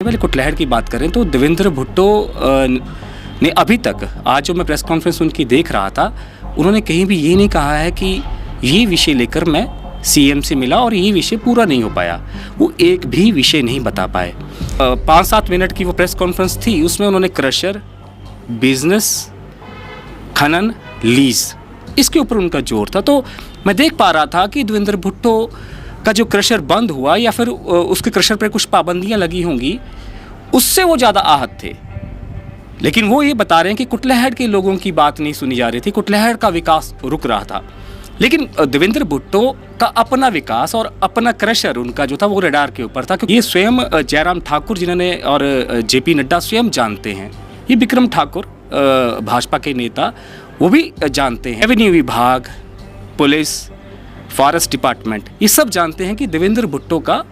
पहले कुटलैहड़ की बात करें तो देवेंद्र भुट्टो ने अभी तक, आज जो मैं प्रेस कॉन्फ्रेंस उनकी देख रहा था, उन्होंने कहीं भी ये नहीं कहा है कि ये विषय लेकर मैं सीएम से मिला और ये विषय पूरा नहीं हो पाया। वो एक भी विषय नहीं बता पाए। 5-7 मिनट की वो प्रेस कॉन्फ्रेंस थी, उसमें उन्होंने क्रशर, बिजनेस, खनन, लीज, इसके ऊपर उनका जोर था। तो मैं देख पा रहा था कि देवेंद्र भुट्टो का जो क्रशर बंद हुआ या फिर उसके क्रशर पर कुछ पाबंदियां लगी होंगी, उससे वो ज़्यादा आहत थे। लेकिन वो ये बता रहे हैं कि कुटलैहड़ के लोगों की बात नहीं सुनी जा रही थी, कुटलैहड़ का विकास रुक रहा था। लेकिन देवेंद्र भुट्टो का अपना विकास और अपना क्रशर उनका जो था वो रडार के ऊपर था, क्योंकि ये स्वयं जयराम ठाकुर जिन्होंने और जेपी नड्डा स्वयं जानते हैं, ये विक्रम ठाकुर भाजपा के नेता वो भी जानते हैं, रेवेन्यू विभाग, पुलिस, फॉरेस्ट डिपार्टमेंट, ये सब जानते हैं कि देवेंद्र भुट्टो का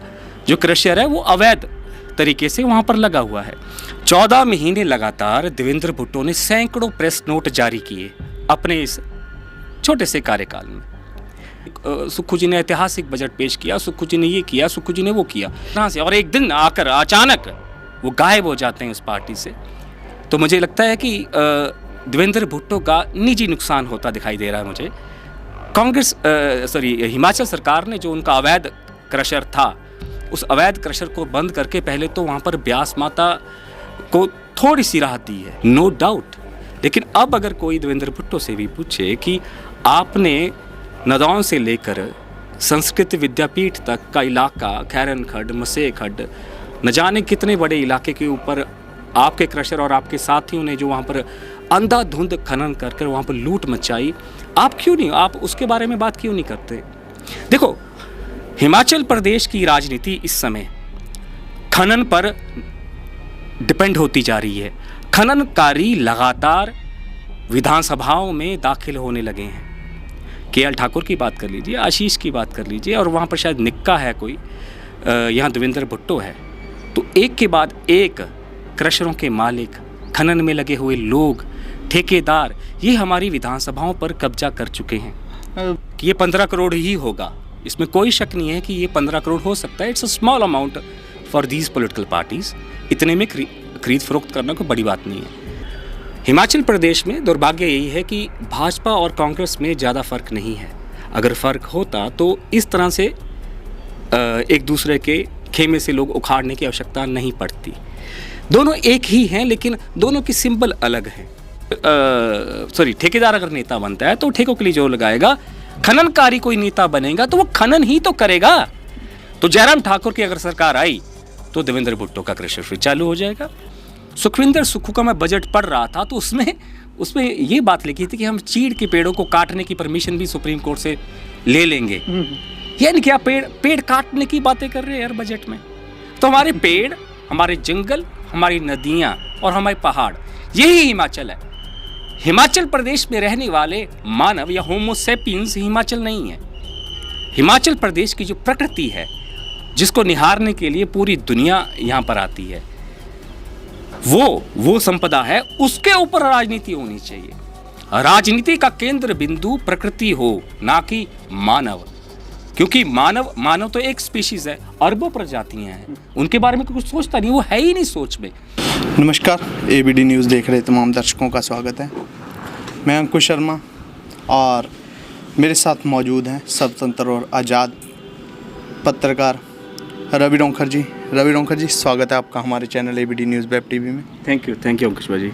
जो क्रशर है वो अवैध तरीके से वहाँ पर लगा हुआ है। 14 महीने लगातार देवेंद्र भुट्टो ने सैकड़ों प्रेस नोट जारी किए अपने इस छोटे से कार्यकाल में। सुक्खू जी ने ऐतिहासिक बजट पेश किया, सुक्खू जी ने ये किया, सुक्खू जी ने वो किया, यहाँ से, और एक दिन आकर अचानक वो गायब हो जाते हैं उस पार्टी से। तो मुझे लगता है कि देवेंद्र भुट्टो का निजी नुकसान होता दिखाई दे रहा है मुझे। हिमाचल सरकार ने जो उनका अवैध क्रशर था, उस अवैध क्रशर को बंद करके पहले तो वहाँ पर ब्यास माता को थोड़ी सी राहत दी है, नो डाउट। लेकिन अब अगर कोई देवेंद्र भुट्टो से भी पूछे कि आपने नदौन से लेकर संस्कृत विद्यापीठ तक का इलाका, खैरन खड्ड, मसे खड्ड, न जाने कितने बड़े इलाके के ऊपर आपके क्रशर और आपके साथियों ने जो वहाँ पर अंधाधुंध खनन कर वहाँ पर लूट मचाई, आप उसके बारे में बात क्यों नहीं करते? देखो, हिमाचल प्रदेश की राजनीति इस समय खनन पर डिपेंड होती जा रही है। खननकारी लगातार विधानसभाओं में दाखिल होने लगे हैं। केएल ठाकुर की बात कर लीजिए, आशीष की बात कर लीजिए, और वहाँ पर शायद निक्का है कोई, यहाँ देवेंद्र भुट्टो है। तो एक के बाद एक क्रशरों के मालिक, खनन में लगे हुए लोग, ठेकेदार, ये हमारी विधानसभाओं पर कब्जा कर चुके हैं कि ये 15 करोड़ ही होगा। इसमें कोई शक नहीं है कि ये 15 करोड़ हो सकता है। It's a small amount for these political parties. इतने में खरीद फरोख्त करना कोई बड़ी बात नहीं है। हिमाचल प्रदेश में दुर्भाग्य यही है कि भाजपा और कांग्रेस में ज़्यादा फ़र्क नहीं है। अगर फ़र्क होता तो इस तरह से एक दूसरे के खेमे से लोग उखाड़ने की आवश्यकता नहीं पड़ती। दोनों एक ही हैं, लेकिन दोनों की सिंबल अलग हैं। ठेकेदार अगर नेता बनता है तो ठेकों के लिए जोर लगाएगा, खननकारी कोई नेता बनेगा तो वो खनन ही तो करेगा। तो जयराम ठाकुर की अगर सरकार आई तो देवेंद्र भुट्टो का क्रशर फिर चालू हो जाएगा। सुखविंदर सुक्खू का मैं बजट पढ़ रहा था तो उसमें ये बात लिखी थी कि हम चीड़ के पेड़ों को काटने की परमिशन भी सुप्रीम कोर्ट से ले लेंगे। यानी क्या पेड़ काटने की बातें कर रहे हैं यार बजट में? तो हमारे पेड़, हमारे जंगल, हमारी नदियाँ और हमारे पहाड़, यही हिमाचल है। हिमाचल प्रदेश में रहने वाले मानव या होमो सेपियंस हिमाचल नहीं है। हिमाचल प्रदेश की जो प्रकृति है, जिसको निहारने के लिए पूरी दुनिया यहाँ पर आती है, वो संपदा है, उसके ऊपर राजनीति होनी चाहिए। राजनीति का केंद्र बिंदु प्रकृति हो, ना कि मानव। क्योंकि मानव तो एक स्पीशीज है, अरबों प्रजातियां हैं, उनके बारे में कुछ सोचता नहीं, वो है ही नहीं सोच में। नमस्कार, एबीडी न्यूज़ देख रहे तमाम दर्शकों का स्वागत है। मैं अंकुश शर्मा और मेरे साथ मौजूद हैं स्वतंत्र और आज़ाद पत्रकार रवि रोंखर जी। रवि रोंखर जी, स्वागत है आपका हमारे channel ABD news web TV में। थैंक यू अंकुश भाई जी।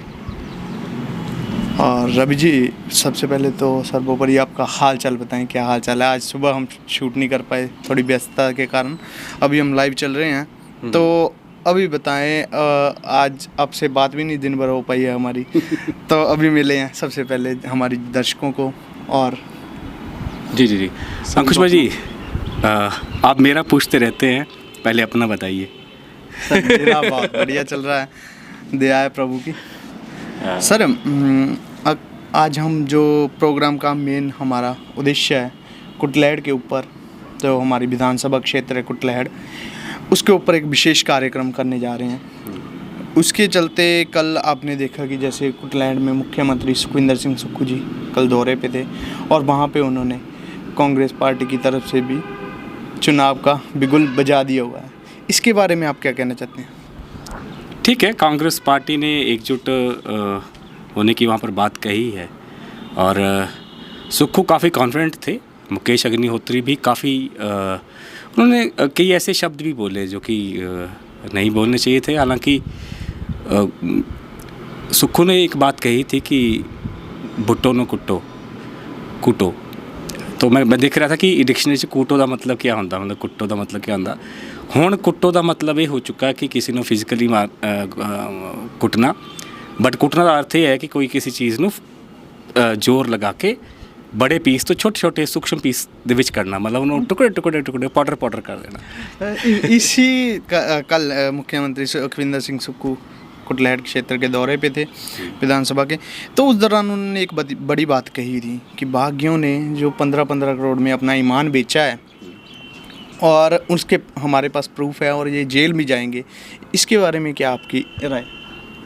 और रवि जी, सबसे पहले तो सर्वोपरि आपका हाल चाल बताएं, क्या हाल चाल है? आज सुबह हम शूट नहीं कर पाए, थोड़ी व्यस्तता के कारण। अभी हम लाइव चल रहे हैं, तो अभी बताएं, आज आपसे बात भी नहीं दिन भर हो पाई है हमारी तो अभी मिले हैं सबसे पहले हमारी दर्शकों को। और जी अंकुश भाई जी, आप मेरा पूछते रहते हैं, पहले अपना बताइए। मेरा बहुत बढ़िया चल रहा है, दया है प्रभु की। सर, आज हम जो प्रोग्राम का मेन हमारा उद्देश्य है, कुटलैहड़ के ऊपर, जो हमारी विधानसभा क्षेत्र है कुटलैहड़, उसके ऊपर एक विशेष कार्यक्रम करने जा रहे हैं। उसके चलते कल आपने देखा कि जैसे कुटलैहड़ में मुख्यमंत्री सुखविंदर सिंह सुक्खू जी कल दौरे पे थे और वहाँ पे उन्होंने कांग्रेस पार्टी की तरफ से भी चुनाव का बिगुल बजा दिया हुआ है। इसके बारे में आप क्या कहना चाहते हैं? ठीक है, कांग्रेस पार्टी ने एकजुट होने की वहाँ पर बात कही है और सुक्खू काफ़ी कॉन्फिडेंट थे। मुकेश अग्निहोत्री भी काफ़ी उन्होंने कई ऐसे शब्द भी बोले जो कि नहीं बोलने चाहिए थे। हालांकि सुक्खू ने एक बात कही थी कि भुट्टो नो कुट्टो कूटो। तो मैं देख रहा था कि डिक्शनरी से कूटो का मतलब क्या होता, मतलब कुट्टो का मतलब क्या होता। हुण कुट्टो का मतलब ये हो चुका है कि किसी को फिजिकली कुटना, बट कुटना का अर्थ ये है कि कोई किसी चीज़ ਨੂੰ जोर लगा के बड़े पीस तो छोटे छोटे सूक्ष्म पीस ਦੇ ਵਿੱਚ करना, मतलब उन्होंने टुकड़े टुकड़े टुकड़े पाउडर पाउडर कर देना। इसी कल मुख्यमंत्री सुखविंदर सिंह सुक्खू कुटलैहड़ क्षेत्र के दौरे पे थे विधानसभा के, तो उस दौरान उन्होंने एक बड़ी बात कही थी कि बागियों ने जो 15-15 करोड़ में अपना ईमान बेचा है और उसके हमारे पास प्रूफ है और ये जेल में जाएंगे, इसके बारे में क्या आपकी राय?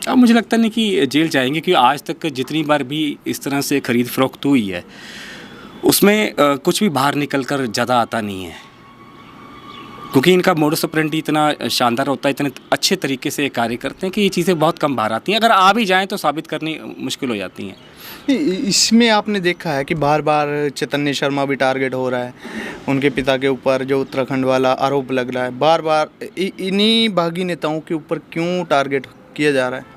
अब मुझे लगता नहीं कि जेल जाएंगे, क्योंकि आज तक जितनी बार भी इस तरह से खरीद फरोख्त हुई है उसमें कुछ भी बाहर निकल कर ज़्यादा आता नहीं है, क्योंकि इनका मोडस ऑपरेंडी इतना शानदार होता है, इतने अच्छे तरीके से कार्य करते हैं कि ये चीज़ें बहुत कम बाहर आती हैं। अगर आ भी जाएँ तो साबित करनी मुश्किल हो जाती हैं। इसमें आपने देखा है कि बार बार चैतन्य शर्मा भी टारगेट हो रहा है, उनके पिता के ऊपर जो उत्तराखंड वाला आरोप लग रहा है, बार बार इन्हीं बागी नेताओं के ऊपर क्यों टारगेट किया जा रहा है?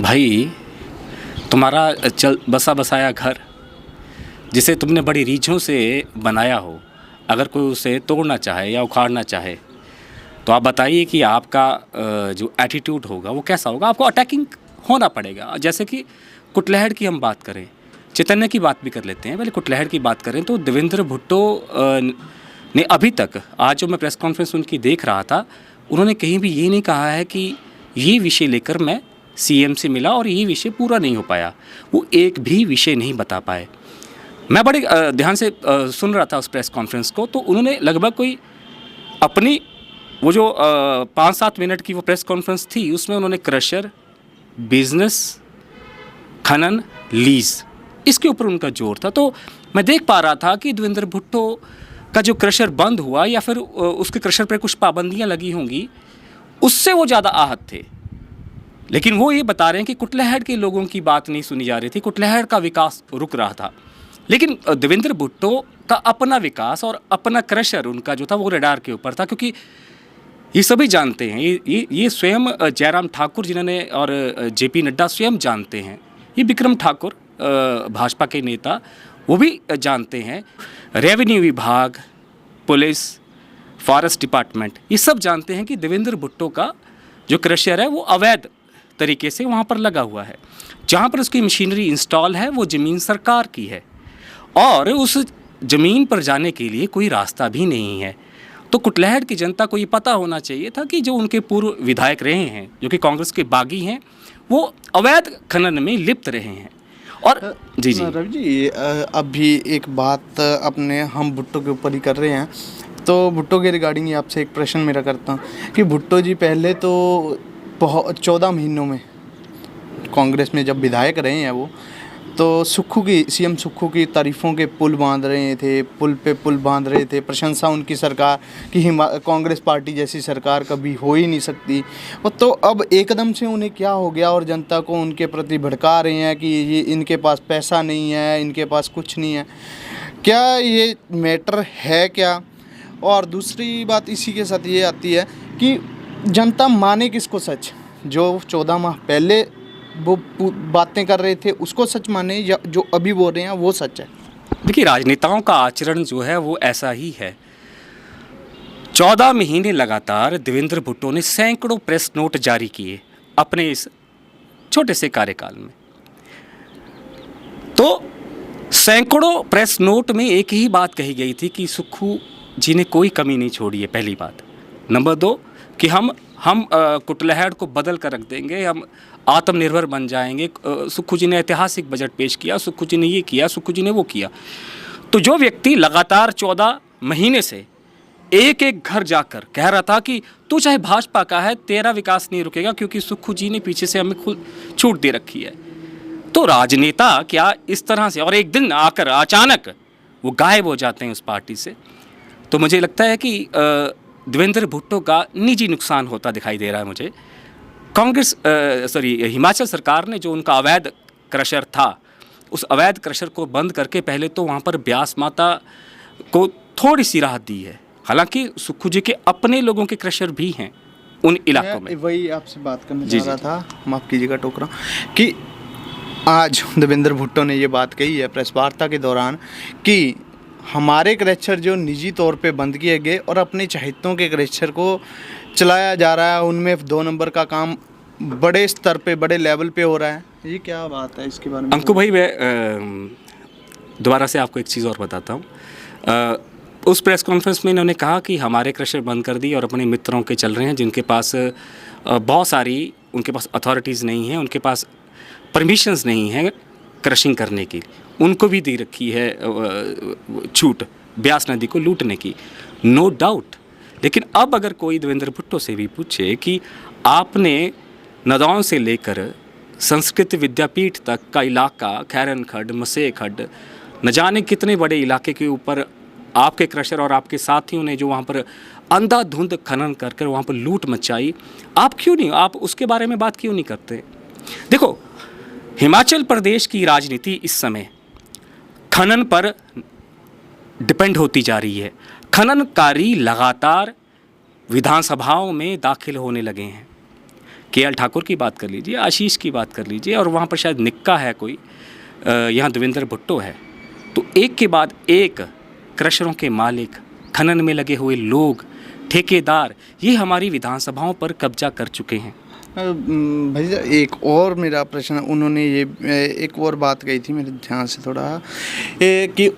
भाई, तुम्हारा बसा बसाया घर जिसे तुमने बड़ी रीझों से बनाया हो, अगर कोई उसे तोड़ना चाहे या उखाड़ना चाहे तो आप बताइए कि आपका जो एटीट्यूड होगा वो कैसा होगा। आपको अटैकिंग होना पड़ेगा। जैसे कि कुटलैहड़ की हम बात करें, चैतन्य की बात भी कर लेते हैं, पहले कुटलैहड़ की बात करें तो देवेंद्र भुट्टो ने अभी तक, आज जो मैं प्रेस कॉन्फ्रेंस उनकी देख रहा था, उन्होंने कहीं भी ये नहीं कहा है कि ये विषय लेकर मैं सीएम से मिला और ये विषय पूरा नहीं हो पाया। वो एक भी विषय नहीं बता पाए। मैं बड़े ध्यान से सुन रहा था उस प्रेस कॉन्फ्रेंस को, तो उन्होंने लगभग कोई अपनी वो जो 5-7 मिनट की वो प्रेस कॉन्फ्रेंस थी, उसमें उन्होंने क्रशर, बिजनेस, खनन, लीज, इसके ऊपर उनका जोर था। तो मैं देख पा रहा था कि देवेंद्र भुट्टो का जो क्रशर बंद हुआ या फिर उसके क्रशर पर कुछ पाबंदियां लगी होंगी, उससे वो ज़्यादा आहत थे। लेकिन वो ये बता रहे हैं कि कुटलैहड़ के लोगों की बात नहीं सुनी जा रही थी, कुटलैहड़ का विकास रुक रहा था। लेकिन देवेंद्र भुट्टो का अपना विकास और अपना क्रशर उनका जो था वो रडार के ऊपर था, क्योंकि ये सभी जानते हैं, ये स्वयं जयराम ठाकुर जिन्होंने और जेपी नड्डा स्वयं जानते हैं, ये विक्रम ठाकुर भाजपा के नेता वो भी जानते हैं, रेवेन्यू विभाग, पुलिस, फॉरेस्ट डिपार्टमेंट, ये सब जानते हैं कि देवेंद्र भुट्टो का जो क्रशर है वो अवैध तरीके से वहाँ पर लगा हुआ है। जहाँ पर उसकी मशीनरी इंस्टॉल है वो ज़मीन सरकार की है और उस ज़मीन पर जाने के लिए कोई रास्ता भी नहीं है। तो कुटलैहड़ की जनता को ये पता होना चाहिए था कि जो उनके पूर्व विधायक रहे हैं, जो कि कांग्रेस के बागी हैं, वो अवैध खनन में लिप्त रहे हैं। और जी रवि जी, अभी एक बात अपने हम भुट्टो के ऊपर ही कर रहे हैं, तो भुट्टो के रिगार्डिंग ही आपसे एक प्रश्न मेरा करता हूँ कि भुट्टो जी पहले तो 14 महीनों में कांग्रेस में जब विधायक रहे हैं वो, तो सीएम सुक्खू की तारीफ़ों के पुल बांध रहे थे, पुल पे पुल बांध रहे थे, प्रशंसा उनकी सरकार की, कांग्रेस पार्टी जैसी सरकार कभी हो ही नहीं सकती। और तो अब एकदम से उन्हें क्या हो गया और जनता को उनके प्रति भड़का रहे हैं कि ये इनके पास पैसा नहीं है, इनके पास कुछ नहीं है। क्या ये मैटर है क्या? और दूसरी बात इसी के साथ ये आती है कि जनता माने किसको सच, जो 14 माह पहले वो बातें कर रहे थे उसको सच माने या जो अभी बोल रहे हैं वो सच है? देखिए, राजनेताओं का आचरण जो है वो ऐसा ही है। 14 महीने लगातार देवेंद्र भुट्टो ने सैकड़ों प्रेस नोट जारी किए अपने इस छोटे से कार्यकाल में। तो सैकड़ों प्रेस नोट में एक ही बात कही गई थी कि सुक्खू जी ने कोई कमी नहीं छोड़ी है, पहली बात। नंबर 2 कि हम कुटलैहड़ को बदल कर रख देंगे, हम आत्मनिर्भर बन जाएंगे। सुक्खू जी ने ऐतिहासिक बजट पेश किया, सुक्खू जी ने ये किया, सुक्खू जी ने वो किया। तो जो व्यक्ति लगातार 14 महीने से एक एक घर जाकर कह रहा था कि तू चाहे भाजपा का है, तेरा विकास नहीं रुकेगा क्योंकि सुक्खू जी ने पीछे से हमें खुद छूट दे रखी है, तो राजनेता क्या इस तरह से और एक दिन आकर अचानक वो गायब हो जाते हैं उस पार्टी से? तो मुझे लगता है कि देवेंद्र भुट्टो का निजी नुकसान होता दिखाई दे रहा है मुझे। कांग्रेस हिमाचल सरकार ने जो उनका अवैध क्रशर था, उस अवैध क्रशर को बंद करके पहले तो वहाँ पर ब्यास माता को थोड़ी सी राहत दी है। हालांकि सुक्खू जी के अपने लोगों के क्रशर भी हैं उन इलाकों में। वही आपसे बात करने जा रहा था, माफ़ कीजिएगा टोक रहा हूं, कि आज देवेंद्र भुट्टो ने ये बात कही है प्रेस वार्ता के दौरान कि हमारे क्रशर जो निजी तौर पे बंद किए गए और अपने चहेतों के क्रशर को चलाया जा रहा है, उनमें 2 नंबर का काम बड़े स्तर पे, बड़े लेवल पे हो रहा है। ये क्या बात है, इसके बारे में? अंकु भाई, मैं दोबारा से आपको एक चीज़ और बताता हूँ। उस प्रेस कॉन्फ्रेंस में इन्होंने कहा कि हमारे क्रशर बंद कर दिए और अपने मित्रों के चल रहे हैं, जिनके पास बहुत सारी, उनके पास अथॉरिटीज़ नहीं हैं, उनके पास परमिशंस नहीं हैं क्रशिंग करने की, उनको भी दे रखी है छूट ब्यास नदी को लूटने की। No doubt. लेकिन अब अगर कोई देवेंद्र भुट्टो से भी पूछे कि आपने नदौन से लेकर संस्कृत विद्यापीठ तक का इलाका, खैरन खड्ड, मसे खड्ड, न जाने कितने बड़े इलाके के ऊपर आपके क्रशर और आपके साथियों ने जो वहाँ पर अंधाधुंध खनन कर वहाँ पर लूट मचाई, आप क्यों नहीं, आप उसके बारे में बात क्यों नहीं करते? देखो, हिमाचल प्रदेश की राजनीति इस समय खनन पर डिपेंड होती जा रही है। खननकारी लगातार विधानसभाओं में दाखिल होने लगे हैं। केएल ठाकुर की बात कर लीजिए, आशीष की बात कर लीजिए, और वहाँ पर शायद निक्का है कोई, यहाँ देवेंद्र भुट्टो है। तो एक के बाद एक क्रशरों के मालिक, खनन में लगे हुए लोग, ठेकेदार, ये हमारी विधानसभाओं पर कब्जा कर चुके हैं। भैया एक और मेरा प्रश्न, उन्होंने ये एक और बात कही थी मेरे ध्यान से थोड़ा कि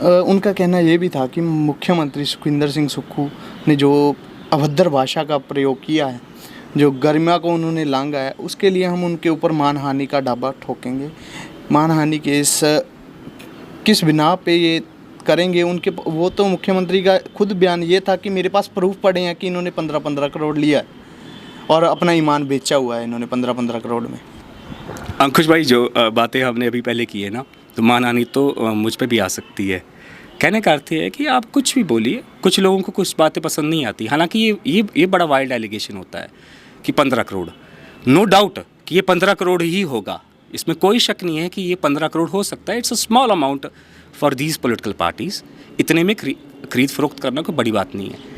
उनका कहना ये भी था कि मुख्यमंत्री सुखविंदर सिंह सुक्खू ने जो अभद्र भाषा का प्रयोग किया है, जो गरिमा को उन्होंने लांघा है, उसके लिए हम उनके ऊपर मानहानि का डाबा ठोकेंगे। मानहानि के किस बिना पे ये करेंगे? उनके वो तो मुख्यमंत्री का खुद बयान ये था कि मेरे पास प्रूफ पड़े हैं कि इन्होंने 15-15 करोड़ लिया है और अपना ईमान बेचा हुआ है इन्होंने 15-15 करोड़ में। अंकुश भाई, जो बातें हमने अभी पहले की है ना, तो मानहानि तो मुझ पे भी आ सकती है। कहने का अर्थ है कि आप कुछ भी बोलिए, कुछ लोगों को कुछ बातें पसंद नहीं आती। हालांकि ये बड़ा वाइल्ड एलिगेशन होता है कि 15 करोड़, नो डाउट कि ये 15 करोड़ ही होगा, इसमें कोई शक नहीं है कि ये 15 करोड़ हो सकता है। It's a small amount for these political parties. इतने में खरीद फरोख्त करना कोई बड़ी बात नहीं है,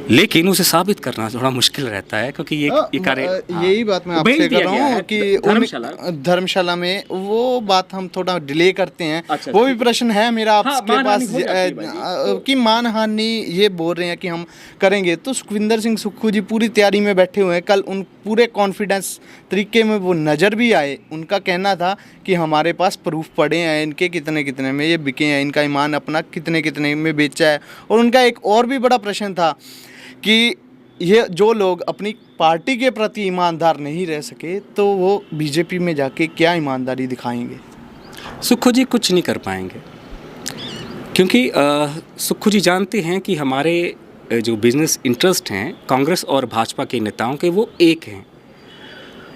लेकिन उसे साबित करना थोड़ा मुश्किल रहता है, क्योंकि ये कार्य, यही बात मैं आपसे कर रहा हूँ कि धर्मशाला में वो बात हम थोड़ा डिले करते हैं। अच्छा, वो भी प्रश्न है मेरा आपके पास कि मानहानि ये बोल रहे हैं कि हम करेंगे, तो सुखविंदर सिंह सुक्खू जी पूरी तैयारी में बैठे हुए हैं। कल उन पूरे कॉन्फिडेंस तरीके में वो नज़र भी आए। उनका कहना था कि हमारे पास प्रूफ पड़े हैं, इनके कितने कितने में ये बिके हैं, इनका ईमान अपना कितने कितने में बेचा है। और उनका एक और भी बड़ा प्रश्न था कि ये जो लोग अपनी पार्टी के प्रति ईमानदार नहीं रह सके, तो वो बीजेपी में जाके क्या ईमानदारी दिखाएंगे? सुक्खू जी कुछ नहीं कर पाएंगे, क्योंकि सुक्खू जी जानते हैं कि हमारे जो बिजनेस इंटरेस्ट हैं कांग्रेस और भाजपा के नेताओं के, वो एक हैं।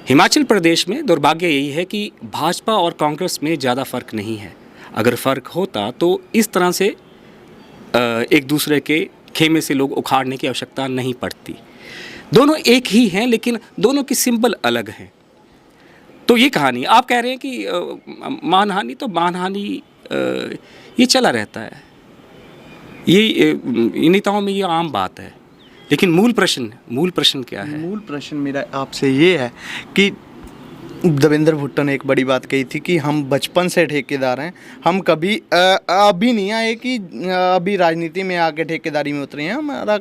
हिमाचल प्रदेश में दुर्भाग्य यही है कि भाजपा और कांग्रेस में ज़्यादा फ़र्क नहीं है। अगर फ़र्क होता तो इस तरह से एक दूसरे के खेमे से लोग उखाड़ने की आवश्यकता नहीं पड़ती। दोनों एक ही हैं, लेकिन दोनों की सिंबल अलग हैं। तो ये कहानी आप कह रहे हैं कि मानहानि, तो मानहानि ये चला रहता है, ये नेताओं में ये आम बात है। लेकिन मूल प्रश्न क्या है? मूल प्रश्न मेरा आपसे ये है कि देवेंद्र भुट्टो ने एक बड़ी बात कही थी कि हम बचपन से ठेकेदार हैं, हम कभी अभी नहीं आए कि अभी राजनीति में आके ठेकेदारी में उतरे हैं। हमारा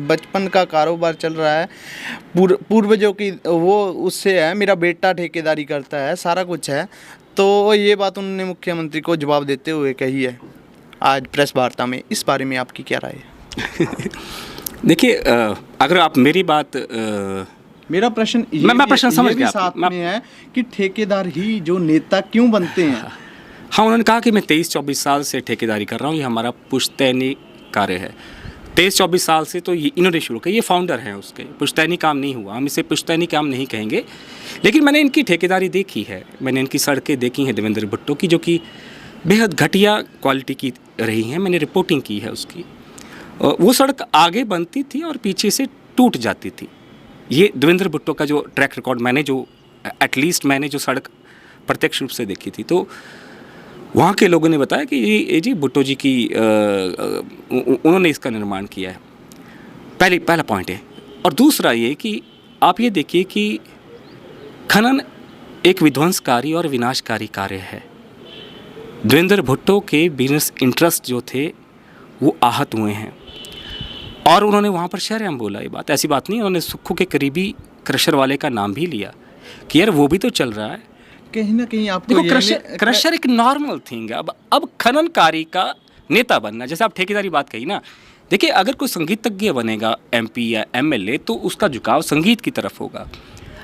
बचपन का कारोबार चल रहा है, पूर्वजों की वो उससे है, मेरा बेटा ठेकेदारी करता है, सारा कुछ है। तो ये बात उन्होंने मुख्यमंत्री को जवाब देते हुए कही है आज प्रेस वार्ता में। इस बारे में आपकी क्या राय है? देखिए, अगर आप मेरी बात मेरा प्रश्न मैं प्रश्न समझ गया साथ में है कि ठेकेदार ही जो नेता क्यों बनते हैं? हाँ, उन्होंने कहा कि मैं 23-24 साल से ठेकेदारी कर रहा हूँ, ये हमारा पुश्तैनी कार्य है। 23-24 साल से तो ये इन्होंने शुरू किया, ये फाउंडर हैं उसके। पुश्तैनी काम नहीं हुआ, हम इसे पुश्तैनी काम नहीं कहेंगे, लेकिन मैंने इनकी ठेकेदारी देखी है, मैंने इनकी सड़कें देखी हैं देवेंद्र भुट्टो की, जो कि बेहद घटिया क्वालिटी की रही हैं। मैंने रिपोर्टिंग की है उसकी। वो सड़क आगे बनती थी और पीछे से टूट जाती थी। ये देवेंद्र भुट्टो का जो ट्रैक रिकॉर्ड मैंने जो एटलीस्ट मैंने जो सड़क प्रत्यक्ष रूप से देखी थी, तो वहाँ के लोगों ने बताया कि ये जी भुट्टो जी की उन्होंने इसका निर्माण किया है। पहला पॉइंट है। और दूसरा ये कि आप ये देखिए कि खनन एक विध्वंसकारी और विनाशकारी कार्य है। देवेंद्र भुट्टो के बिजनेस इंटरेस्ट जो थे वो आहत हुए हैं और उन्होंने वहाँ पर शरेआम बोला। ये बात ऐसी बात नहीं, उन्होंने सुक्खू के करीबी क्रशर वाले का नाम भी लिया कि यार वो भी तो चल रहा है। कहीं ना कहीं आपको देखो क्रशर एक नॉर्मल थिंग है। अब खननकारी का नेता बनना, जैसे आप ठेकेदारी बात कही ना, देखिए अगर कोई संगीतज्ञ बनेगा एमपी या एमएलए तो उसका झुकाव संगीत की तरफ होगा।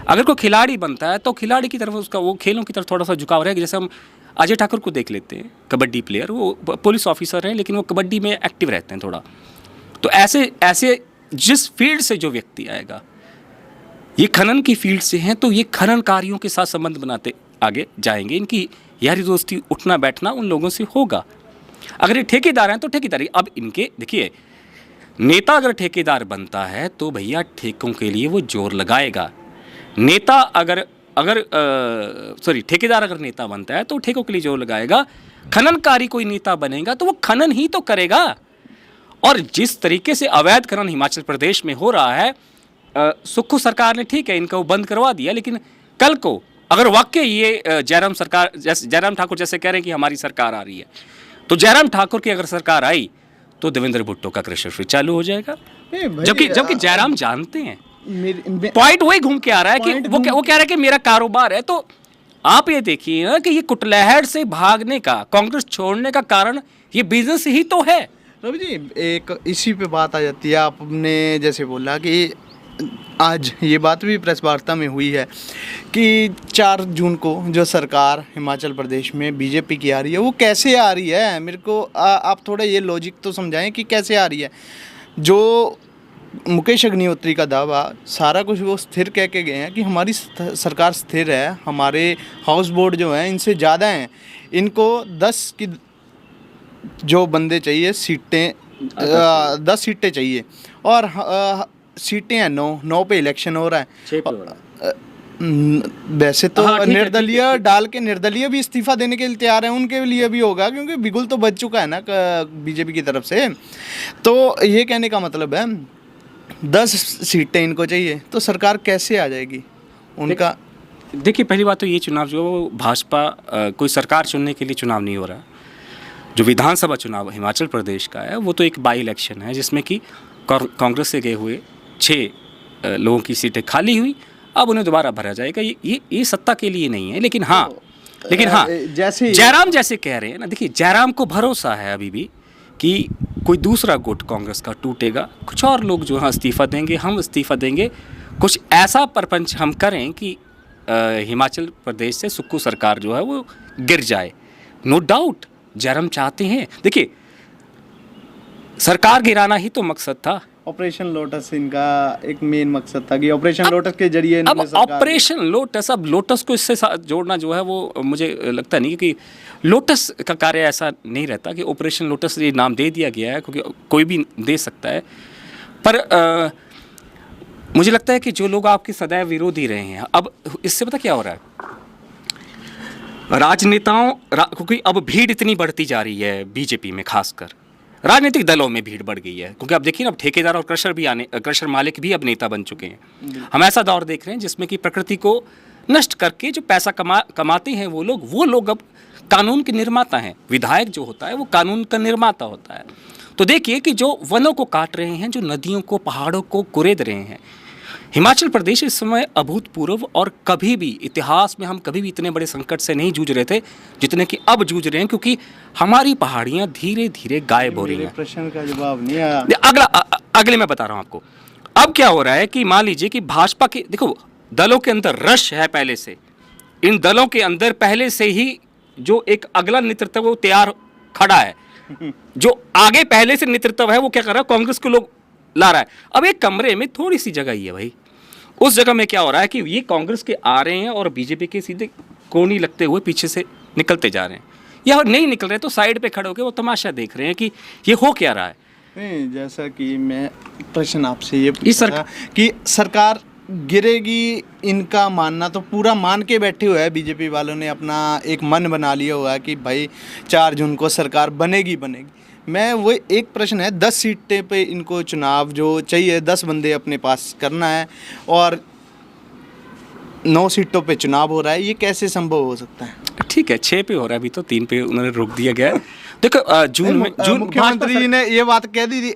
अगर कोई खिलाड़ी बनता है तो खिलाड़ी की तरफ उसका वो खेलों की तरफ थोड़ा सा झुकाव रहेगा। जैसे हम अजय ठाकुर को देख लेते हैं, कबड्डी प्लेयर, वो पुलिस ऑफिसर हैं लेकिन वो कबड्डी में एक्टिव रहते हैं थोड़ा। तो ऐसे जिस फील्ड से जो व्यक्ति आएगा, ये खनन की फील्ड से हैं तो ये खनन कार्यों के साथ संबंध बनाते आगे जाएंगे। इनकी यारी दोस्ती उठना बैठना उन लोगों से होगा। अगर ये ठेकेदार हैं तो ठेकेदारी, अब इनके देखिए नेता अगर ठेकेदार बनता है तो भैया ठेकों के लिए वो जोर लगाएगा। नेता ठेकेदार अगर नेता बनता है तो ठेकों के लिए जोर लगाएगा। खननकारी कोई नेता बनेगा तो वो खनन ही तो करेगा। और जिस तरीके से अवैध खनन हिमाचल प्रदेश में हो रहा है, सुक्खू सरकार ने ठीक है इनका वो बंद करवा दिया, लेकिन कल को अगर वाकई ये जयराम ठाकुर जैसे कह रहे हैं कि हमारी सरकार आ रही है, तो जयराम ठाकुर की अगर सरकार आई तो देवेंद्र भुट्टो का क्रशर फिर चालू हो जाएगा। जबकि जयराम जानते हैं पॉइंट वही घूम के आ रहा है कि वो कह रहा है कि मेरा कारोबार है। तो आप ये देखिए ना कि ये कुटलहट से भागने का, कांग्रेस छोड़ने का कारण ये बिजनेस ही तो है। रवि जी, एक इसी पे बात आ जाती है। आपने जैसे बोला कि आज ये बात भी प्रेस वार्ता में हुई है कि 4 जून को जो सरकार हिमाचल प्रदेश में बीजेपी की आ रही है, वो कैसे आ रही है? मेरे को आप थोड़ा ये लॉजिक तो समझाएं कि कैसे आ रही है। जो मुकेश अग्निहोत्री का दावा सारा कुछ वो स्थिर कह के गए हैं कि हमारी सरकार स्थिर है, हमारे हाउस बोर्ड जो हैं इनसे ज़्यादा हैं, इनको 10 की जो बंदे चाहिए सीटें 10 सीटें चाहिए और सीटें हैं 9 पे इलेक्शन हो रहा है। वैसे तो निर्दलीय डाल के निर्दलीय भी इस्तीफा देने के लिए तैयार हैं, उनके लिए भी होगा क्योंकि बिगुल तो बच चुका है ना बीजेपी की तरफ से। तो ये कहने का मतलब है 10 सीटें इनको चाहिए, तो सरकार कैसे आ जाएगी उनका? देखिए पहली बात तो ये चुनाव जो भाजपा कोई सरकार चुनने के लिए चुनाव नहीं हो रहा। जो विधानसभा चुनाव हिमाचल प्रदेश का है वो तो एक बाई इलेक्शन है जिसमें कि कांग्रेस से गए हुए 6 लोगों की सीटें खाली हुई, अब उन्हें दोबारा भरा जाएगा। ये सत्ता के लिए नहीं है। लेकिन हाँ जैसे जयराम जैसे कह रहे हैं ना, देखिए जयराम को भरोसा है अभी भी कि कोई दूसरा गुट कांग्रेस का टूटेगा, कुछ और लोग जो है इस्तीफा देंगे, हम इस्तीफा देंगे, कुछ ऐसा परपंच हम करें कि हिमाचल प्रदेश से सुक्खू सरकार जो है वो गिर जाए। नो डाउट जयराम चाहते हैं। देखिए सरकार गिराना ही तो मकसद था। ऑपरेशन लोटस इनका एक मेन मकसद था कि ऑपरेशन लोटस के जरिए अब ऑपरेशन लोटस, अब लोटस को इससे जोड़ना जो है वो मुझे लगता नहीं कि लोटस का कार्य ऐसा नहीं रहता कि ऑपरेशन लोटस ये नाम दे दिया गया है क्योंकि कोई भी दे सकता है। पर मुझे लगता है कि जो लोग आपके सदैव विरोधी रहे हैं, अब इससे पता क्या हो रहा है, राजनेताओं क्योंकि अब भीड़ इतनी बढ़ती जा रही है बीजेपी में, खासकर राजनीतिक दलों में भीड़ बढ़ गई है क्योंकि अब देखिए ना अब ठेकेदार और क्रशर मालिक भी अब नेता बन चुके हैं। हम ऐसा दौर देख रहे हैं जिसमें कि प्रकृति को नष्ट करके जो पैसा कमाते हैं वो लोग अब कानून के निर्माता हैं। विधायक जो होता है वो कानून का निर्माता होता है। तो देखिए कि जो वनों को काट रहे हैं, जो नदियों को पहाड़ों को कुरेद रहे हैं, हिमाचल प्रदेश इस समय अभूतपूर्व और कभी भी इतिहास में हम कभी भी इतने बड़े संकट से नहीं जूझ रहे थे जितने कि अब जूझ रहे हैं क्योंकि हमारी पहाड़ियाँ धीरे धीरे गायब हो रही हैं। प्रश्न का जवाब नहीं आया। अगले मैं बता रहा हूँ आपको। अब क्या हो रहा है कि मान लीजिए कि भाजपा के देखो दलों के अंदर रश है पहले से, इन दलों के अंदर पहले से ही जो एक अगला नेतृत्व वो तैयार खड़ा है, जो आगे पहले से नेतृत्व है वो क्या कर रहा है, कांग्रेस के लोग ला रहा है। अब एक कमरे में थोड़ी सी जगह ही है भाई, उस जगह में क्या हो रहा है कि ये कांग्रेस के आ रहे हैं और बीजेपी के सीधे कोनी लगते हुए पीछे से निकलते जा रहे हैं, या नहीं निकल रहे तो साइड पे खड़े होकर वो तमाशा देख रहे हैं कि ये हो क्या रहा है। नहीं, जैसा कि मैं प्रश्न आपसे ये इस पूछा था कि सरकार गिरेगी, इनका मानना तो पूरा मान के बैठे हुए हैं। बीजेपी वालों ने अपना एक मन बना लिया हुआ है कि भाई 4 जून को सरकार बनेगी बनेगी। मैं वो एक प्रश्न है, 10 सीटें पे इनको चुनाव जो चाहिए, 10 बंदे अपने पास करना है और 9 सीटों पे चुनाव हो रहा है, ये कैसे संभव हो सकता है? ठीक है, 6 पे हो रहा है अभी तो, 3 पे उन्होंने रोक दिया गया है। देखो जून मुख्यमंत्री जी ने ये बात कह दी थी,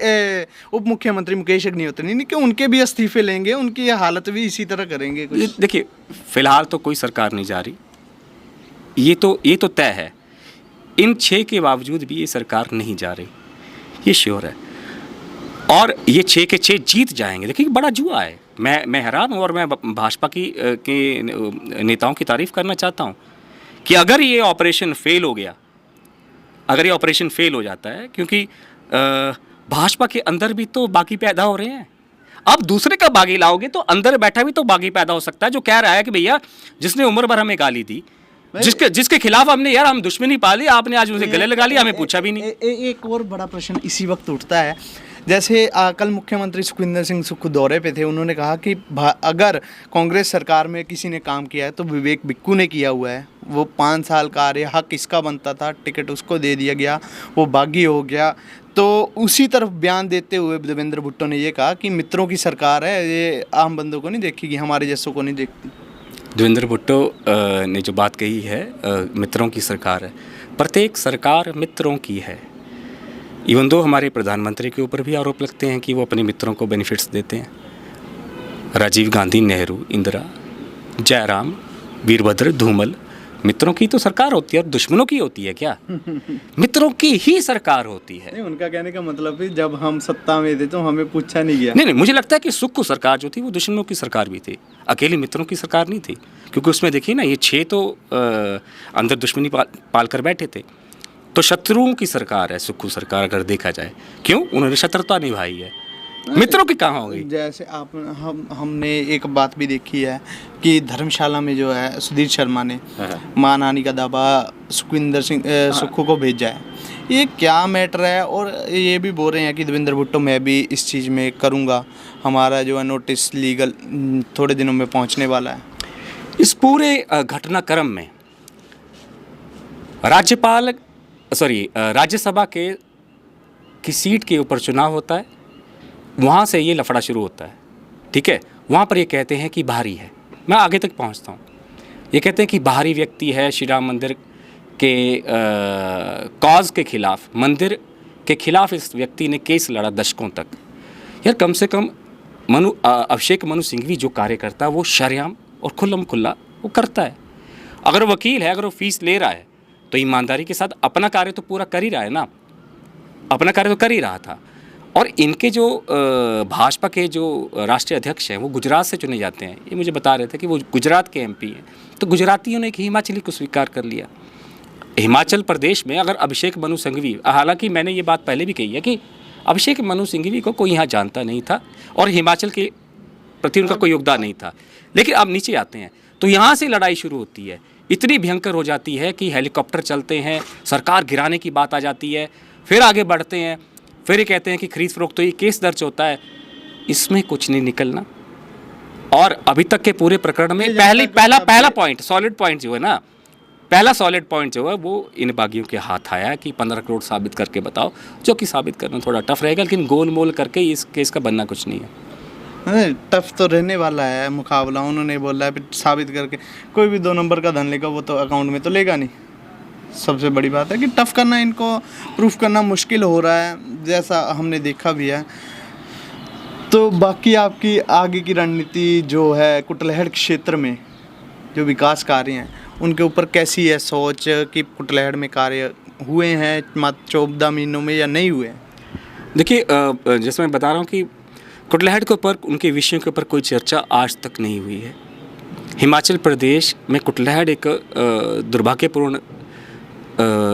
उप मुख्यमंत्री मुकेश अग्निहोत्री ने, कि उनके भी इस्तीफे लेंगे, उनकी ये हालत भी इसी तरह करेंगे कुछ। देखिए, फिलहाल तो कोई सरकार नहीं जा रही, ये तो तय है। इन 6 के बावजूद भी ये सरकार नहीं जा रही, ये श्योर है। और ये 6 के 6 जीत जाएंगे। देखिए, बड़ा जुआ है। मैं हैरान हूँ और मैं भाजपा के नेताओं की तारीफ करना चाहता हूँ कि अगर ये ऑपरेशन फेल हो गया, अगर ये ऑपरेशन फेल हो जाता है, क्योंकि भाजपा के अंदर भी तो बागी पैदा हो रहे हैं। अब दूसरे का बागी लाओगे तो अंदर बैठा भी तो बागी पैदा हो सकता है, जो कह रहा है कि भैया जिसने उम्र भर हमें गाली दी, जिसके खिलाफ हमने यार हम दुश्मनी पाली, आपने आज मुझे गले लगा लिया, हमें पूछा भी नहीं। एक और बड़ा प्रश्न इसी वक्त उठता है। जैसे कल मुख्यमंत्री सुखविंदर सिंह सुक्खू दौरे पे थे, उन्होंने कहा कि अगर कांग्रेस सरकार में किसी ने काम किया है तो विवेक बिक्कू ने किया हुआ है। वो 5 साल कार्य हक इसका बनता था, टिकट उसको दे दिया गया, वो बागी हो गया। तो उसी तरफ बयान देते हुए देवेंद्र भुट्टो ने ये कहा कि मित्रों की सरकार है, ये आम बंदों को नहीं देखेगी, हमारे जैसों को नहीं देखती। देवेंद्र भुट्टो ने जो बात कही है, मित्रों की सरकार है, प्रत्येक सरकार मित्रों की है। इवन दो हमारे प्रधानमंत्री के ऊपर भी आरोप लगते हैं कि वो अपने मित्रों को बेनिफिट्स देते हैं। राजीव गांधी, नेहरू, इंदिरा, जयराम, वीरभद्र, धूमल, मित्रों की तो सरकार होती है और दुश्मनों की होती है क्या? मित्रों की ही सरकार होती है। नहीं, उनका कहने का मतलब है जब हम सत्ता में थे तो हमें पूछा नहीं गया। नहीं, मुझे लगता है कि सुक्खू सरकार जो थी वो दुश्मनों की सरकार भी थी, अकेली मित्रों की सरकार नहीं थी। क्योंकि उसमें देखिए ना, ये 6 तो अंदर दुश्मनी पाल कर बैठे थे, तो शत्रुओं की सरकार है सुक्खू सरकार, अगर देखा जाए। क्यों? उन्होंने शत्रुता निभाई है, मित्रों की कहाँ हो गई? जैसे हमने एक बात भी देखी है कि धर्मशाला में जो है सुधीर शर्मा ने मानहानि का दावा सुखविंदर सिंह सुक्खू को भेजा है। ये क्या मैटर है? और ये भी बोल रहे हैं कि देवेंद्र भुट्टो मैं भी इस चीज़ में करूँगा, हमारा जो है नोटिस लीगल थोड़े दिनों में पहुँचने वाला है। इस पूरे घटनाक्रम में राज्यसभा की सीट के ऊपर चुनाव होता है, वहाँ से ये लफड़ा शुरू होता है। ठीक है, वहाँ पर ये कहते हैं कि बाहरी है। मैं आगे तक पहुँचता हूँ। ये कहते हैं कि बाहरी व्यक्ति है, श्री राम मंदिर के कॉज के खिलाफ, मंदिर के खिलाफ इस व्यक्ति ने केस लड़ा दशकों तक। यार कम से कम अभिषेक मनु सिंघवी जो कार्य करता है वो शरेआम और खुल्लम खुल्ला वो करता है। अगर वकील है, अगर वो फीस ले रहा है तो ईमानदारी के साथ अपना कार्य तो पूरा कर ही रहा है ना, अपना कार्य तो कर ही रहा था। और इनके जो भाजपा के जो राष्ट्रीय अध्यक्ष हैं वो गुजरात से चुने जाते हैं। ये मुझे बता रहे थे कि वो गुजरात के एमपी हैं, तो गुजरातियों ने एक हिमाचली को स्वीकार कर लिया। हिमाचल प्रदेश में अगर अभिषेक मनु सिंघवी, हालांकि मैंने ये बात पहले भी कही है कि अभिषेक मनु सिंघवी को कोई यहाँ जानता नहीं था और हिमाचल के प्रति उनका कोई योगदान नहीं था, लेकिन अब नीचे आते हैं तो यहाँ से लड़ाई शुरू होती है। इतनी भयंकर हो जाती है कि हेलीकॉप्टर चलते हैं, सरकार गिराने की बात आ जाती है, फिर आगे बढ़ते हैं, फिर ये कहते हैं कि खरीद फरोख्त, तो ये केस दर्ज होता है, इसमें कुछ नहीं निकलना। और अभी तक के पूरे प्रकरण में पहला पॉइंट, सॉलिड पॉइंट जो है ना, पहला सॉलिड पॉइंट जो है वो इन बागियों के हाथ आया कि 15 करोड़ साबित करके बताओ, जो कि साबित करना थोड़ा टफ रहेगा, लेकिन गोल मोल करके इस केस का बनना कुछ नहीं है। टफ तो रहने वाला है मुकाबला। उन्होंने बोला है साबित करके कोई भी 2 नंबर का धन लेगा वो तो अकाउंट में तो लेगा नहीं। सबसे बड़ी बात है कि टफ करना, इनको प्रूफ करना मुश्किल हो रहा है, जैसा हमने देखा भी है। तो बाकी आपकी आगे की रणनीति जो है कुटलैहड़ क्षेत्र में जो विकास कार्य हैं उनके ऊपर कैसी है सोच कि कुटलैहड़ में कार्य हुए हैं मात्र 14 महीनों में या नहीं हुए हैं? देखिए, जैसे मैं बता रहा हूँ कि कुटलैहड़ के ऊपर, उनके विषयों के ऊपर कोई चर्चा आज तक नहीं हुई है। हिमाचल प्रदेश में कुटलैहड़ एक दुर्भाग्यपूर्ण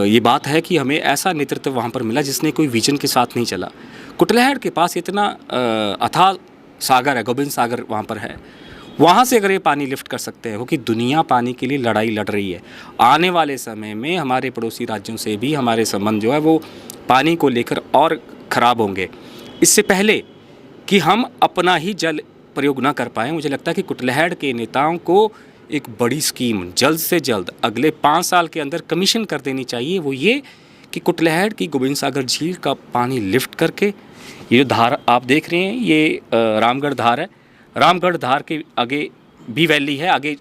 ये बात है कि हमें ऐसा नेतृत्व वहाँ पर मिला जिसने कोई विजन के साथ नहीं चला। कुटलैहड़ के पास इतना अथाह सागर है, गोबिंद सागर वहाँ पर है, वहाँ से अगर ये पानी लिफ्ट कर सकते हैं, क्योंकि दुनिया पानी के लिए लड़ाई लड़ रही है। आने वाले समय में हमारे पड़ोसी राज्यों से भी हमारे संबंध जो है वो पानी को लेकर और खराब होंगे। इससे पहले कि हम अपना ही जल प्रयोग ना कर पाएँ, मुझे लगता है कि कुटलैहड़ के नेताओं को एक बड़ी स्कीम जल्द से जल्द अगले 5 साल के अंदर कमीशन कर देनी चाहिए। वो ये कि कुटलैहड़ की गोविंद सागर झील का पानी लिफ्ट करके, ये जो धार आप देख रहे हैं ये रामगढ़ धार है, रामगढ़ धार के आगे बी वैली है, आगे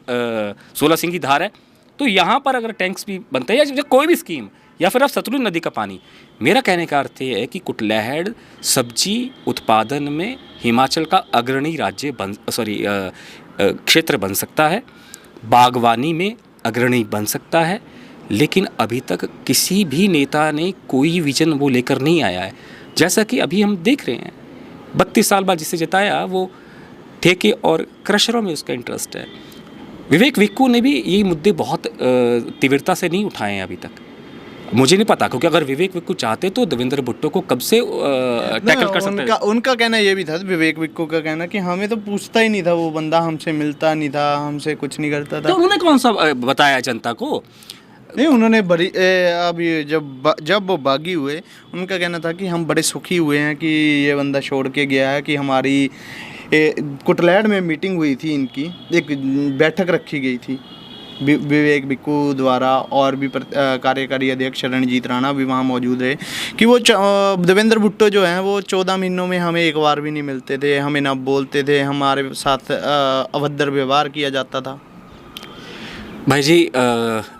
16 सिंगी धार है, तो यहाँ पर अगर टैंक्स भी बनते हैं या कोई भी स्कीम, या फिर अब सतलुज नदी का पानी, मेरा कहने का अर्थ ये है कि कुटलैहड़ सब्जी उत्पादन में हिमाचल का अग्रणी राज्य क्षेत्र बन सकता है, बागवानी में अग्रणी बन सकता है, लेकिन अभी तक किसी भी नेता ने कोई विजन वो लेकर नहीं आया है। जैसा कि अभी हम देख रहे हैं, 32 साल बाद जिसे जिताया वो ठेके और क्रशरों में उसका इंटरेस्ट है। विवेक विक्कू ने भी ये मुद्दे बहुत तीव्रता से नहीं उठाए हैं अभी तक। मुझे नहीं पता, क्योंकि अगर विवेक विक्कू चाहते तो देवेंद्र भुट्टो को कब से टैकल कर सकते थे। उनका कहना ये भी था, विवेक विक्कू का कहना, कि हमें तो पूछता ही नहीं था वो बंदा, हमसे मिलता नहीं था, हमसे कुछ नहीं करता था। तो उन्होंने कौन सा बताया जनता को? नहीं, उन्होंने बड़ी अभी जब वो बागी हुए, उनका कहना था कि हम बड़े सुखी हुए हैं कि ये बंदा छोड़ के गया है, कि हमारी कुटलैहड़ में मीटिंग हुई थी, इनकी एक बैठक रखी गई थी विवेक विक्कू द्वारा, और भी कार्यकारी अध्यक्ष रणजीत राणा भी वहाँ मौजूद रहे, कि वो देवेंद्र भुट्टो जो हैं वो 14 महीनों में हमें एक बार भी नहीं मिलते थे, हमें ना बोलते थे, हमारे साथ अभद्र व्यवहार किया जाता था। भाई जी,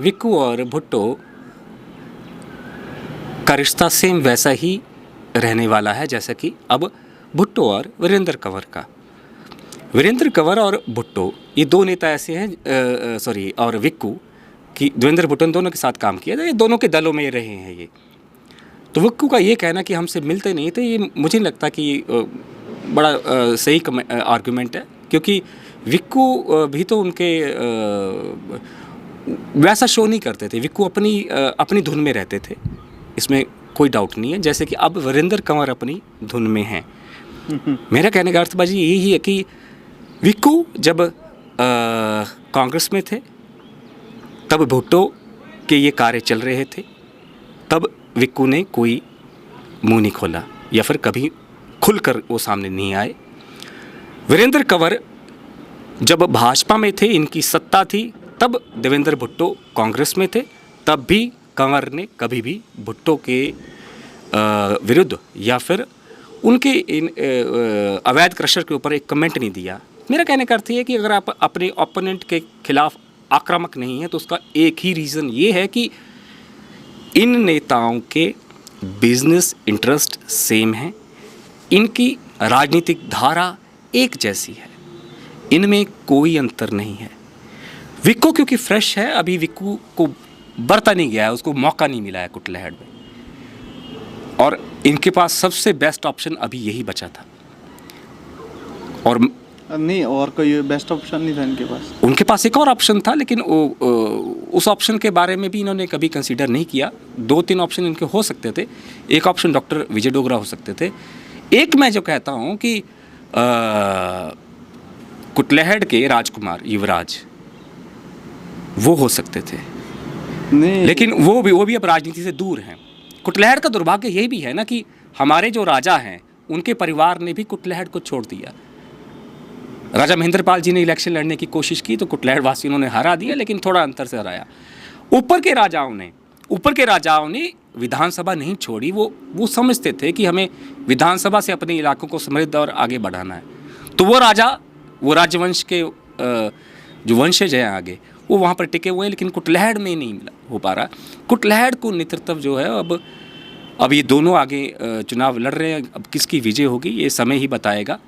विक्कू और भुट्टो का रिश्ता सेम वैसा ही रहने वाला है जैसा कि अब भुट्टो और वीरेंद्र कंवर का। वीरेंद्र कंवर और भुट्टो ये दो नेता ऐसे हैं, और विक्कू कि देवेंद्र भुट्टो ने दोनों के साथ काम किया था, ये दोनों के दलों में रहे हैं ये। तो विक्कू का ये कहना कि हमसे मिलते नहीं थे, ये मुझे नहीं लगता कि बड़ा सही आर्गुमेंट है, क्योंकि विक्कू भी तो उनके वैसा शो नहीं करते थे। विक्कू अपनी धुन में रहते थे, इसमें कोई डाउट नहीं है, जैसे कि अब वीरेंद्र कंवर अपनी धुन में हैं। मेरा कहने का अर्थ बाजी यही है कि विक्कू जब कांग्रेस में थे तब भुट्टो के ये कार्य चल रहे थे, तब विक्कू ने कोई मुंह नहीं खोला या फिर कभी खुलकर वो सामने नहीं आए। वीरेंद्र कंवर जब भाजपा में थे, इनकी सत्ता थी, तब देवेंद्र भुट्टो कांग्रेस में थे, तब भी कंवर ने कभी भी भुट्टो के विरुद्ध या फिर उनके इन अवैध क्रशर के ऊपर एक कमेंट नहीं दिया। मेरा कहने का अर्थ है कि अगर आप अपने ओपोनेंट के खिलाफ आक्रामक नहीं है तो उसका एक ही रीज़न ये है कि इन नेताओं के बिजनेस इंटरेस्ट सेम हैं, इनकी राजनीतिक धारा एक जैसी है, इनमें कोई अंतर नहीं है। विक्कू क्योंकि फ्रेश है, अभी विक्कू को बरता नहीं गया है, उसको मौका नहीं मिला है कुटलैहड़ में, और इनके पास सबसे बेस्ट ऑप्शन अभी यही बचा था। और नहीं, और कोई बेस्ट ऑप्शन नहीं था इनके पास। उनके पास एक और ऑप्शन था, लेकिन उस ऑप्शन के बारे में भी इन्होंने कभी कंसीडर नहीं किया। 2-3 ऑप्शन इनके हो सकते थे। एक ऑप्शन डॉक्टर विजय डोगरा हो सकते थे। एक मैं जो कहता हूँ कि कुटलैहड़ के राजकुमार युवराज वो हो सकते थे, नहीं, लेकिन वो भी अब राजनीति से दूर हैं। कुटलैहड़ का दुर्भाग्य ये भी है ना कि हमारे जो राजा हैं उनके परिवार ने भी कुटलैहड़ को छोड़ दिया। राजा महेंद्रपाल जी ने इलेक्शन लड़ने की कोशिश की तो कुटलैहड़ वासियों ने हरा दिया, लेकिन थोड़ा अंतर से हराया। ऊपर के राजाओं ने विधानसभा नहीं छोड़ी। वो समझते थे कि हमें विधानसभा से अपने इलाकों को समृद्ध और आगे बढ़ाना है। तो वो राजवंश के जो वंशज हैं आगे, वो वहाँ पर टिके हुए हैं, लेकिन कुटलैहड़ में नहीं हो पा रहा। कुटलैहड़ को नेतृत्व जो है अब ये दोनों आगे चुनाव लड़ रहे हैं। अब किसकी विजय होगी ये समय ही बताएगा,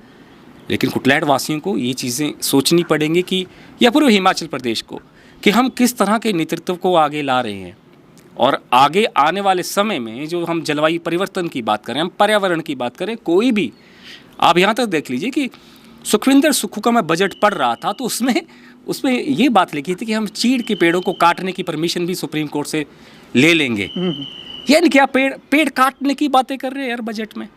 लेकिन कुटलैहड़ वासियों को ये चीज़ें सोचनी पड़ेंगी कि, या पूरे हिमाचल प्रदेश को, कि हम किस तरह के नेतृत्व को आगे ला रहे हैं। और आगे आने वाले समय में जो हम जलवायु परिवर्तन की बात करें, हम पर्यावरण की बात करें, कोई भी, आप यहाँ तक देख लीजिए कि सुखविंदर सुक्खू का मैं बजट पढ़ रहा था तो उसमें ये बात लिखी थी कि हम चीड़ के पेड़ों को काटने की परमिशन भी सुप्रीम कोर्ट से ले लेंगे। यानी क्या पेड़ काटने की बातें कर रहे हैं यार बजट में?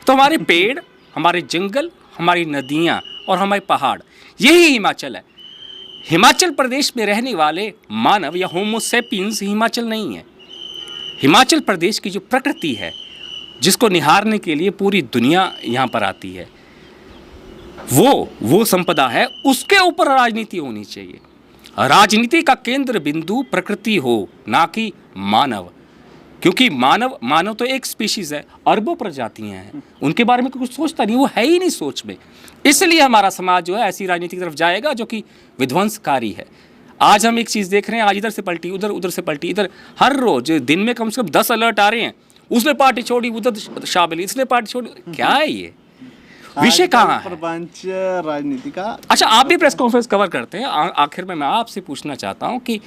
तो हमारे पेड़, हमारे जंगल, हमारी नदियाँ और हमारे पहाड़, यही हिमाचल है। हिमाचल प्रदेश में रहने वाले मानव या होमो सेपियंस हिमाचल नहीं है। हिमाचल प्रदेश की जो प्रकृति है जिसको निहारने के लिए पूरी दुनिया यहाँ पर आती है, वो संपदा है, उसके ऊपर राजनीति होनी चाहिए। राजनीति का केंद्र बिंदु प्रकृति हो, ना कि मानव, क्योंकि मानव तो एक स्पीशीज है, अरबों प्रजातियां हैं, उनके बारे में कुछ सोचता नहीं, वो है ही नहीं सोच में। इसलिए हमारा समाज जो है ऐसी राजनीति की तरफ जाएगा जो कि विध्वंसकारी है। आज हम एक चीज़ देख रहे हैं, आज इधर से पलटी उधर, उधर से पलटी इधर, हर रोज दिन में कम से कम 10 अलर्ट आ रहे हैं, उसने पार्टी छोड़ी, उधर शामिल, इसने पार्टी छोड़ी। क्या है ये विषय, कहाँ है प्रपंच राजनीति का? अच्छा, आप भी प्रेस कॉन्फ्रेंस कवर करते हैं, आखिर में मैं आपसे पूछना चाहता हूँ कि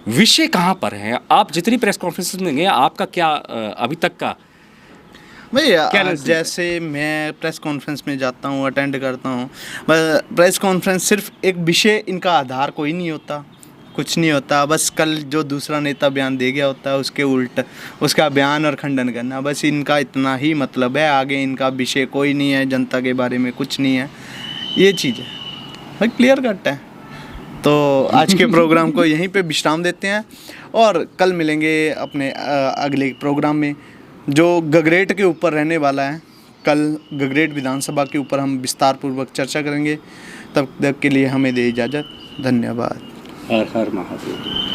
विषय कहाँ पर है? आप जितनी प्रेस कॉन्फ्रेंस में गए, आपका क्या अभी तक का भैया? जैसे मैं प्रेस कॉन्फ्रेंस में जाता हूँ, अटेंड करता हूँ, प्रेस कॉन्फ्रेंस सिर्फ एक विषय, इनका आधार कोई नहीं होता, कुछ नहीं होता। बस कल जो दूसरा नेता बयान दे गया होता है उसके उल्टा उसका बयान और खंडन करना, बस इनका इतना ही मतलब है। आगे इनका विषय कोई नहीं है, जनता के बारे में कुछ नहीं है, ये चीज़ है भाई, क्लियर कट है। तो आज के प्रोग्राम को यहीं पे विश्राम देते हैं और कल मिलेंगे अपने अगले प्रोग्राम में, जो गगरेट के ऊपर रहने वाला है। कल गगरेट विधानसभा के ऊपर हम विस्तार पूर्वक चर्चा करेंगे। तब तक के लिए हमें दे इजाज़त, धन्यवाद। हर हर महादेव।